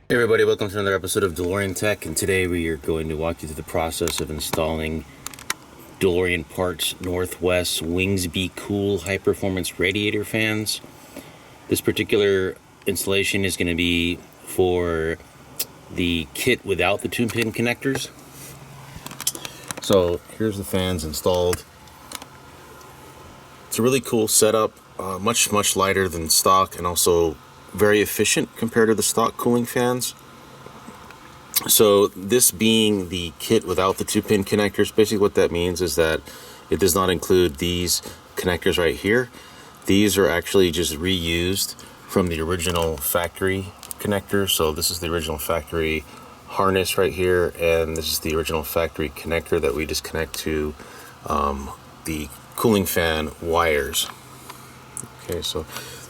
Hey everybody, welcome to another episode of DeLorean Tech, and today we are going to walk you through the process of installing DeLorean Parts Northwest Wingsby Cool High Performance Radiator fans. This particular installation is going to be for the kit without the 2-pin connectors. So here's the fans installed. It's a really cool setup, much lighter than stock, and also very efficient compared to the stock cooling fans. So this being the kit without the 2-pin connectors, basically what that means is that it does not include these connectors right here. These are actually just reused from the original factory connector. So this is the original factory harness right here, and this is the original factory connector that we just connect to the cooling fan wires. Okay, so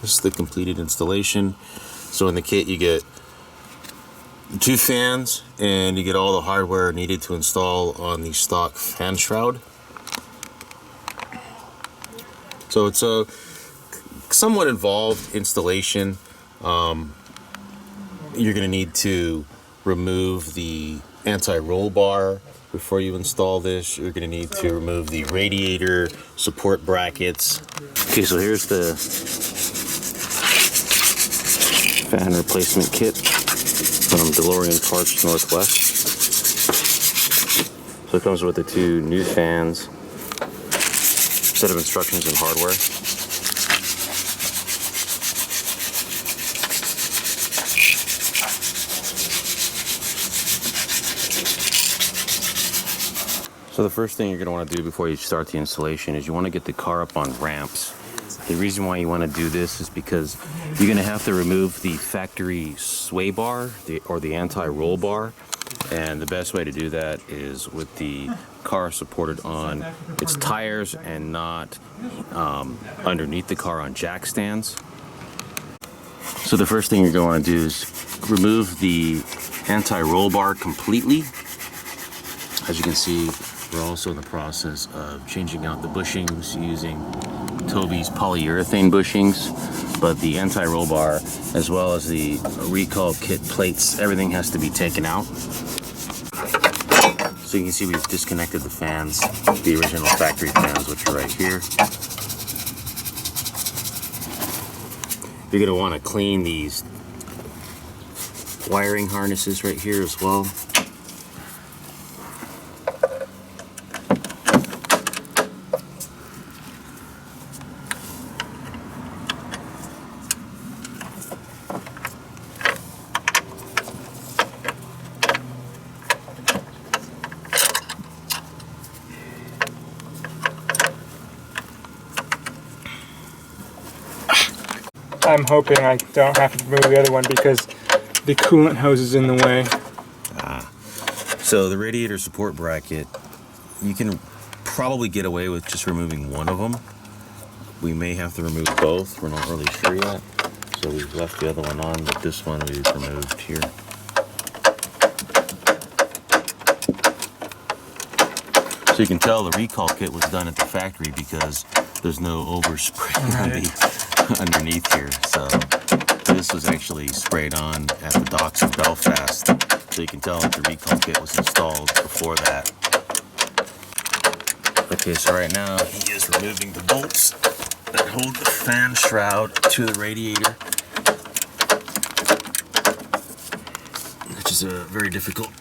this is the completed installation. So in the kit you get 2 fans and you get all the hardware needed to install on the stock fan shroud. So it's a somewhat involved installation. You're going to need to remove the anti-roll bar before you install this. You're going to need to remove the radiator support brackets. Okay, so here's the fan replacement kit from DeLorean Parts Northwest. So it comes with the 2 new fans, set of instructions and hardware. So the first thing you're going to want to do before you start the installation is you want to get the car up on ramps. The reason why you want to do this is because you're going to have to remove the factory sway bar or the anti-roll bar, and the best way to do that is with the car supported on its tires and not underneath the car on jack stands. So the first thing you're going to do is remove the anti-roll bar completely. As you can see, we're also in the process of changing out the bushings using Toby's polyurethane bushings, but the anti-roll bar as well as the recall kit plates, everything has to be taken out. So you can see we've disconnected the fans, the original factory fans, which are right here. You're going to want to clean these wiring harnesses right here as well. I'm hoping I don't have to remove the other one because the coolant hose is in the way. So the radiator support bracket, you can probably get away with just removing one of them. We may have to remove both. We're not really sure yet. So we've left the other one on, but this one we've removed here. So you can tell the recall kit was done at the factory because there's no overspray underneath here. So this was actually sprayed on at the docks of Belfast. So you can tell that the recall kit was installed before that. Okay, so right now he is removing the bolts that hold the fan shroud to the radiator, which is very difficult.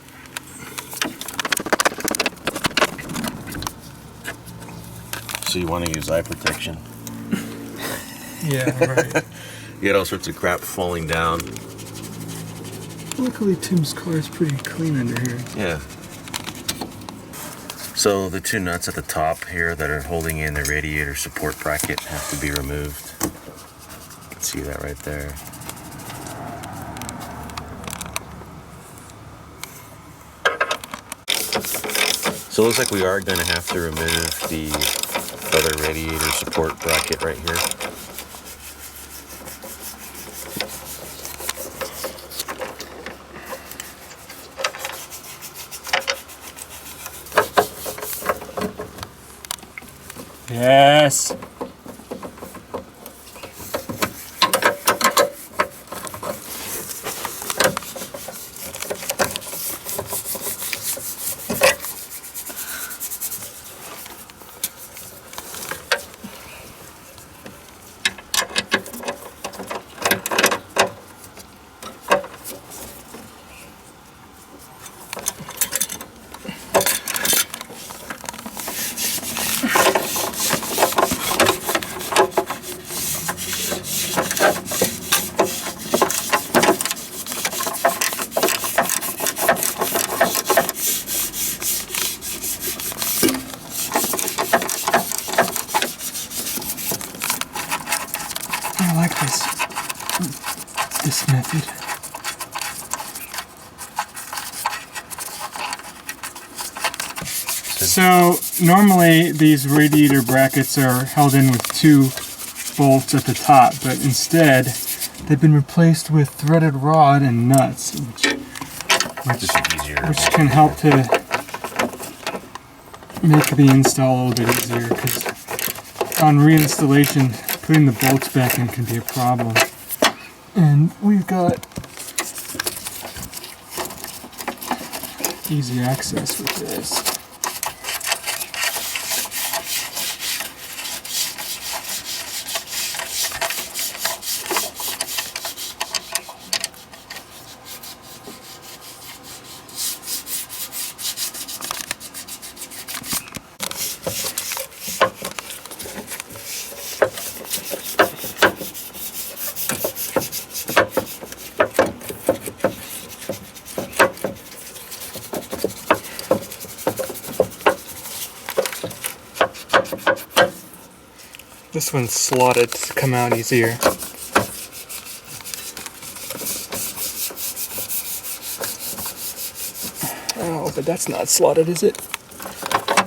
So you want to use eye protection. Yeah, right. You had all sorts of crap falling down. Luckily Tim's car is pretty clean under here. Yeah. So the 2 nuts at the top here that are holding in the radiator support bracket have to be removed. You can see that right there. So it looks like we are going to have to remove the other radiator support bracket right here. Yes. I like this method. So normally these radiator brackets are held in with 2 bolts at the top, but instead they've been replaced with threaded rod and nuts, which can help to make the install a little bit easier, because on reinstallation putting the bolts back in can be a problem. And we've got easy access with this. This one's slotted to come out easier. Oh, but that's not slotted, is it?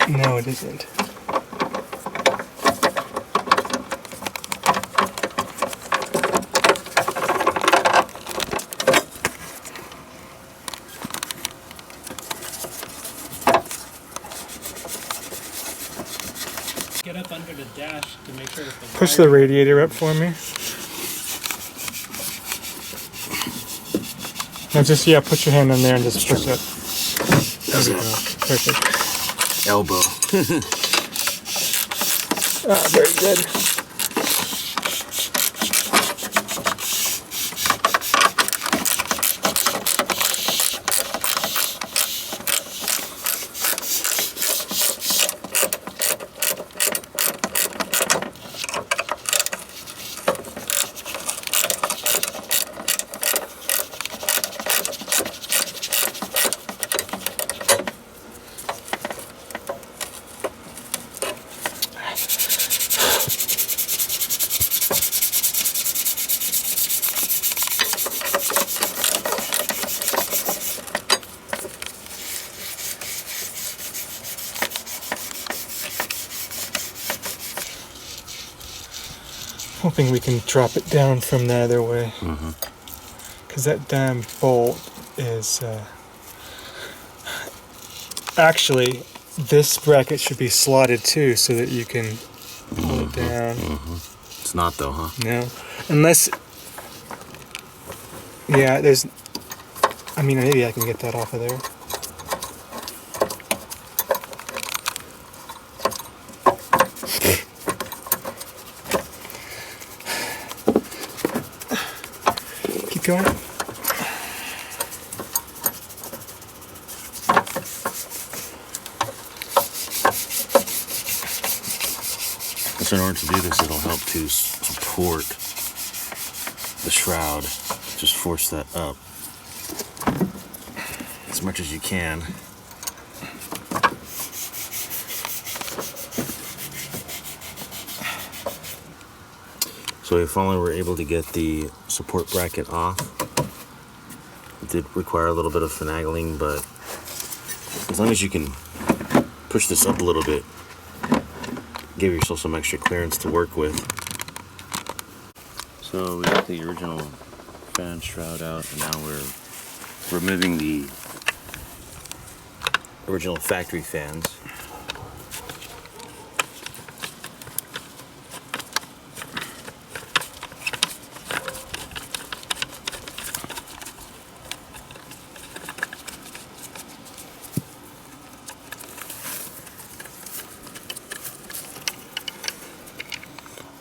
No, it isn't. Get up under the dash to make sure that the Push the radiator up for me. Now just, yeah, put your hand on there and just push up. There we go. Perfect. Elbow. Ah, very good. Hoping we can drop it down from the other way. Because that damn bolt is... Actually, this bracket should be slotted too so that you can pull it down. It's not though, huh? No. Unless... Yeah, there's... I mean, maybe I can get that off of there. Keep going. So in order to do this, it'll help to support the shroud. Just force that up as much as you can. So we finally were able to get the support bracket off. It did require a little bit of finagling, but as long as you can push this up a little bit, give yourself some extra clearance to work with. So we got the original fan shroud out, and now we're removing the original factory fans.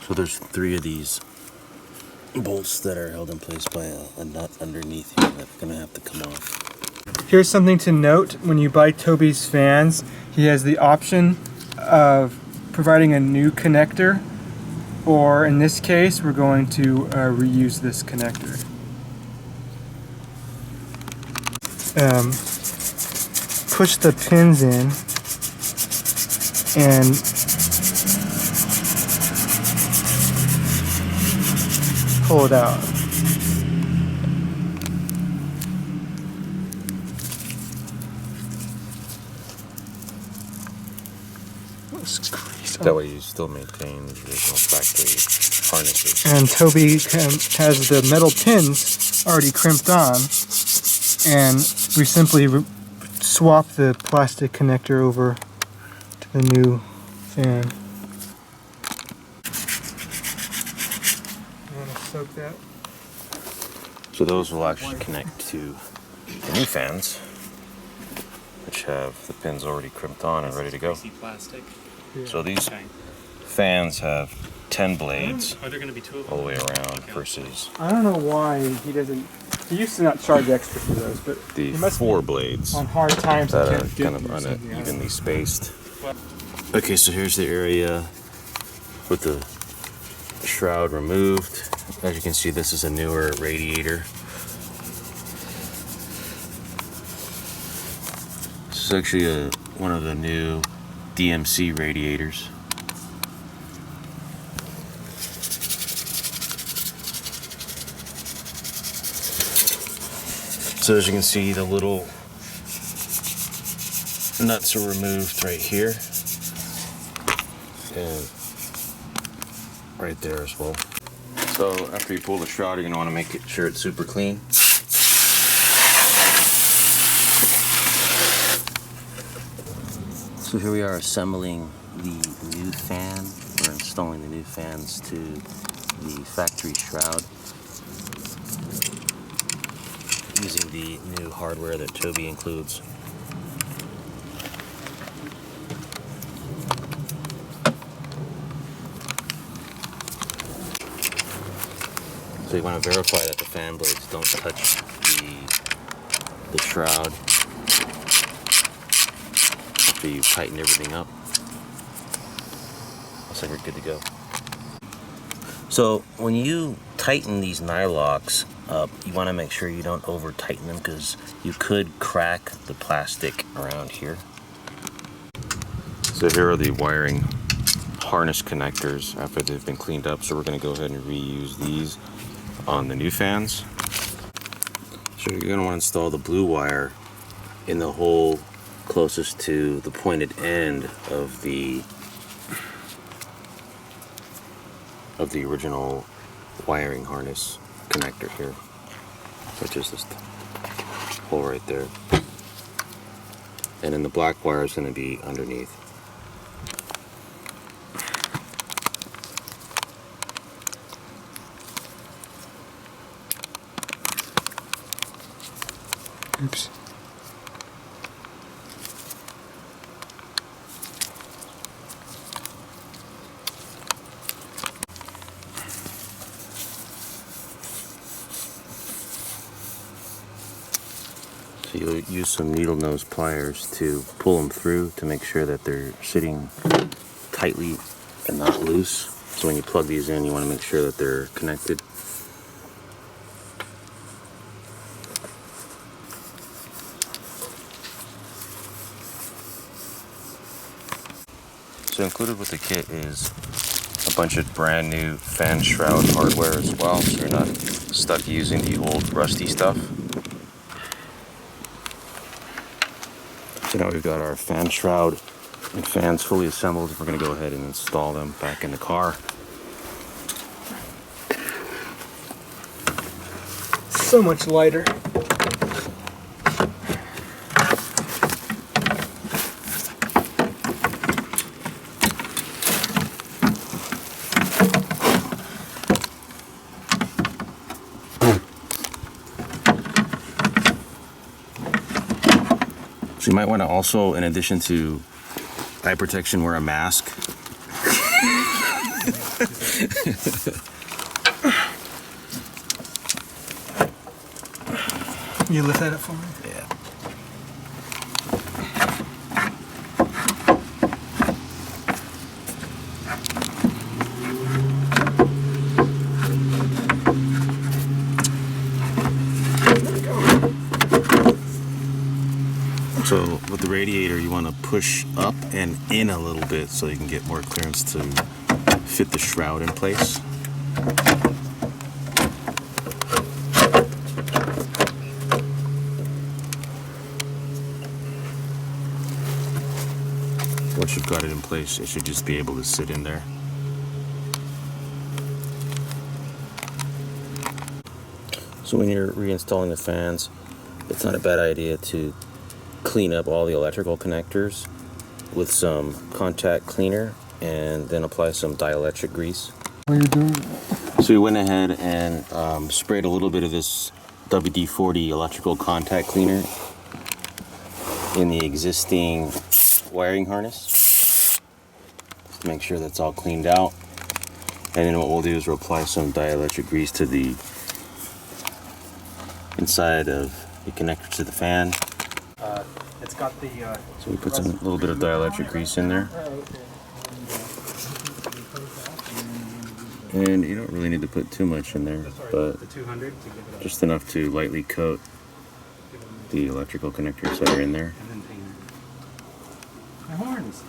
So there's 3 of these bolts that are held in place by a nut underneath here that's gonna have to come off. Here's something to note. When you buy Toby's fans, he has the option of providing a new connector, or in this case, we're going to reuse this connector. Push the pins in and pull it out. That way you still maintain the original factory harnesses. And Toby has the metal pins already crimped on, and we simply swap the plastic connector over to the new fan. I'm gonna soak that. So those will actually connect to the new fans, which have the pins already crimped on and ready to go. Greasy plastic. Yeah. So these Okay. fans have 10 blades Are there going to be two of them? all the way around versus I don't know why he doesn't. He used to not charge extra for those, but the he must 4 blades on hard times that he are can't do kind of something. I don't unevenly know. spaced. Okay, so here's the area with the shroud removed. As you can see, this is a newer radiator. This is actually one of the new DMC radiators. So as you can see, the little nuts are removed right here and right there as well. So after you pull the shroud, you're going to want to make sure it's super clean. So here we are assembling the new fan. We're installing the new fans to the factory shroud using the new hardware that Toby includes. So you want to verify that the fan blades don't touch the shroud after you tighten everything up. Looks like we're good to go. So when you tighten these nylocks up, you want to make sure you don't over tighten them because you could crack the plastic around here. So here are the wiring harness connectors after they've been cleaned up. So we're going to go ahead and reuse these on the new fans. So you're going to want to install the blue wire in the hole closest to the pointed end of the original wiring harness connector here, which is this hole right there. And then the black wire is going to be underneath. Oops. So you'll use some needle nose pliers to pull them through to make sure that they're sitting tightly and not loose. So when you plug these in, you want to make sure that they're connected. So included with the kit is a bunch of brand new fan shroud hardware as well, so you're not stuck using the old rusty stuff. So now we've got our fan shroud and fans fully assembled. We're going to go ahead and install them back in the car. So much lighter. So you might want to also, in addition to eye protection, wear a mask. You lift that up for me? Yeah. So with the radiator, you want to push up and in a little bit so you can get more clearance to fit the shroud in place. once you've got it in place, it should just be able to sit in there. So when you're reinstalling the fans, it's not a bad idea to clean up all the electrical connectors with some contact cleaner and then apply some dielectric grease. What are you doing? So we went ahead and sprayed a little bit of this WD-40 electrical contact cleaner in the existing wiring harness to make sure that's all cleaned out. And then what we'll do is we'll apply some dielectric grease to the inside of the connector to the fan. It's got the. So we put some little bit of dielectric grease in there. And you don't really need to put too much in there, but just enough to lightly coat the electrical connectors that are in there. My horns.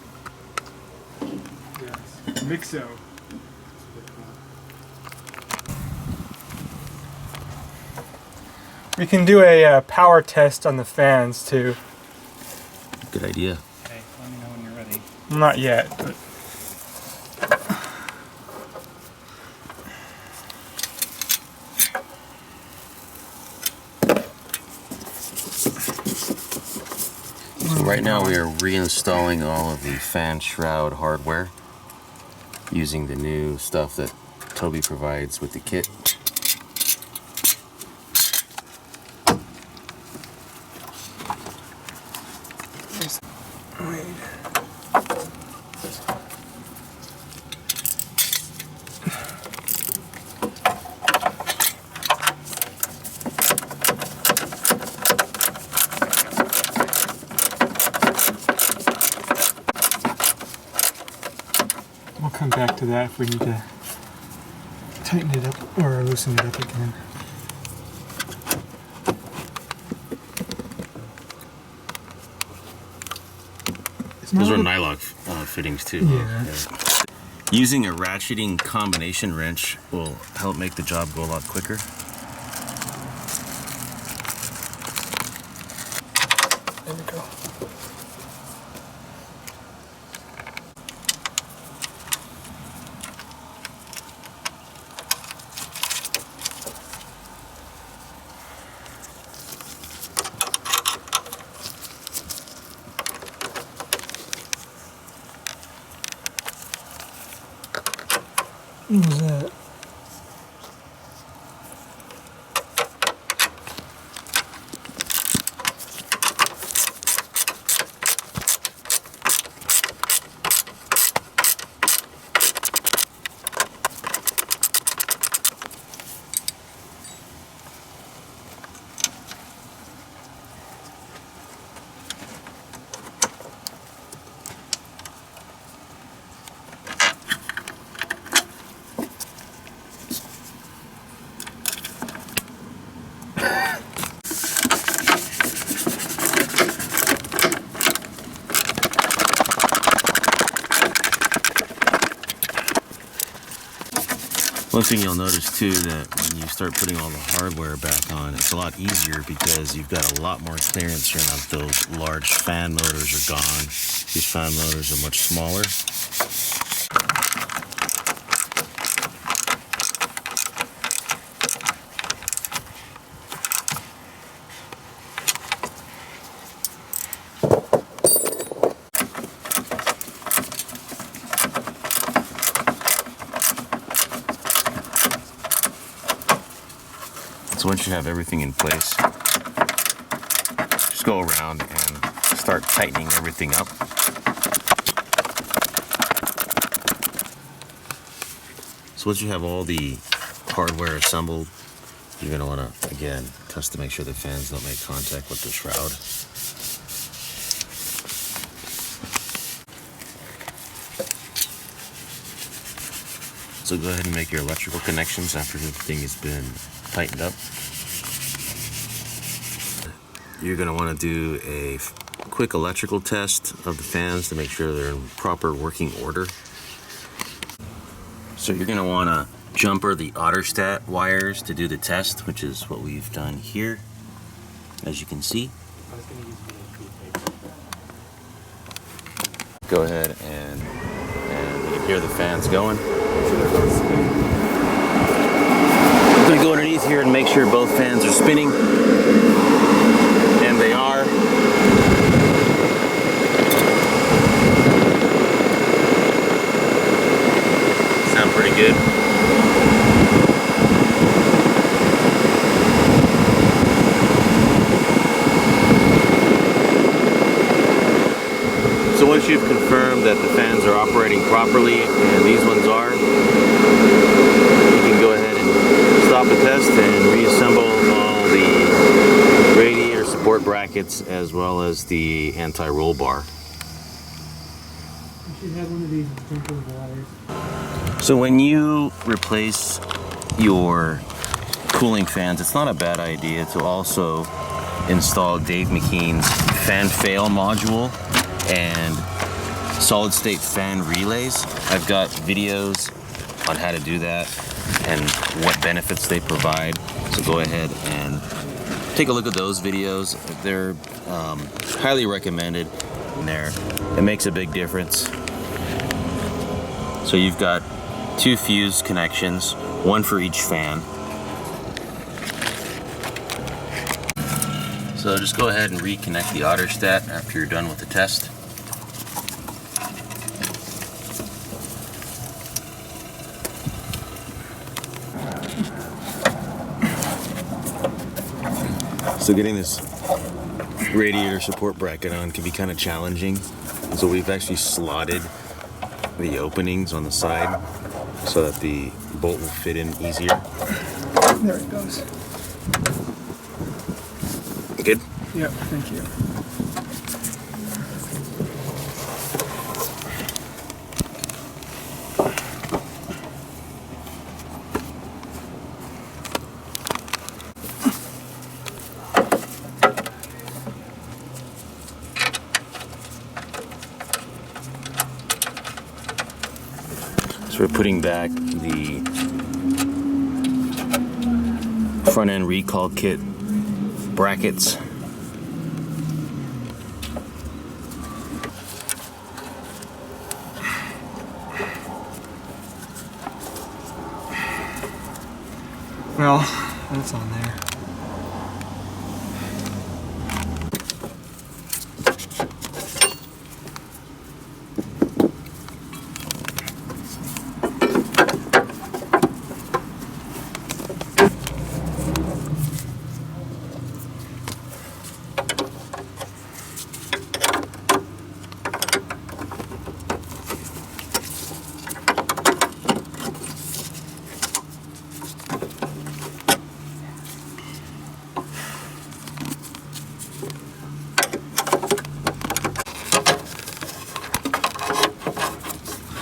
Yes. Mixo. We can do a power test on the fans too. Good idea. Okay, let me know when you're ready. Not yet, but. So right now we are reinstalling all of the fan shroud hardware using the new stuff that Toby provides with the kit. We'll come back to that if we need to tighten it up or loosen it up again. Those are nylock fittings too. Yeah. Using a ratcheting combination wrench will help make the job go a lot quicker. There we go. What was that? One thing you'll notice too, that when you start putting all the hardware back on, it's a lot easier because you've got a lot more clearance here now. Those large fan motors are gone. These fan motors are much smaller. So once you have everything in place, just go around and start tightening everything up. So once you have all the hardware assembled, you're going to want to, again, test to make sure the fans don't make contact with the shroud. So go ahead and make your electrical connections after everything has been tightened up. You're going to want to do a quick electrical test of the fans to make sure they're in proper working order. So you're going to want to jumper the Otterstat wires to do the test, which is what we've done here, as you can see. Go go ahead and you can hear the fans going. I'm gonna go underneath here and make sure both fans are spinning, and they are. Sound pretty good. So once you've confirmed that the fans are operating properly, and these ones are, you can go ahead and stop the test and reassemble all the radiator support brackets as well as the anti-roll bar. You should have one of these jumper wires. So when you replace your cooling fans, it's not a bad idea to also install Dave McKean's fan fail module and solid state fan relays. I've got videos on how to do that and what benefits they provide. So go ahead and take a look at those videos. They're highly recommended in there. It makes a big difference. So you've got 2 fuse connections, 1 for each fan. So just go ahead and reconnect the Otterstat after you're done with the test. So getting this radiator support bracket on can be kind of challenging. So we've actually slotted the openings on the side so that the bolt will fit in easier. There it goes. Good? Yep, thank you. So we're putting back the front end recall kit brackets. Well, that's on there.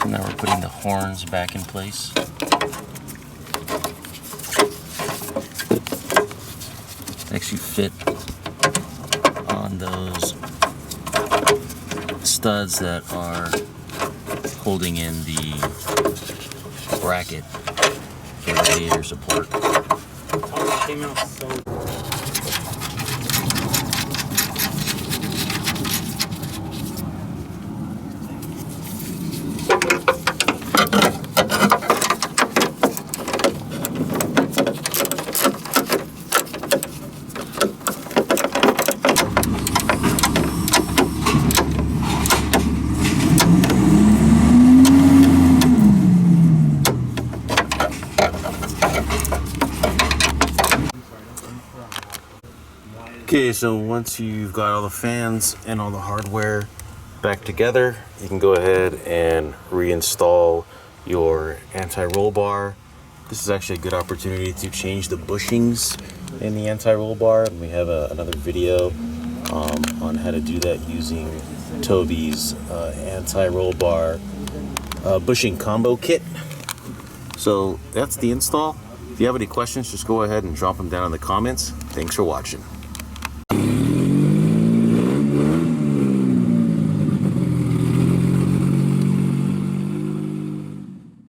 Now we're putting the horns back in place. They actually fit on those studs that are holding in the bracket for the radiator support. Okay, so once you've got all the fans and all the hardware back together, you can go ahead and reinstall your anti-roll bar. This is actually a good opportunity to change the bushings in the anti-roll bar. We have another video on how to do that using Toby's anti-roll bar bushing combo kit. So that's the install. If you have any questions, just go ahead and drop them down in the comments. Thanks for watching.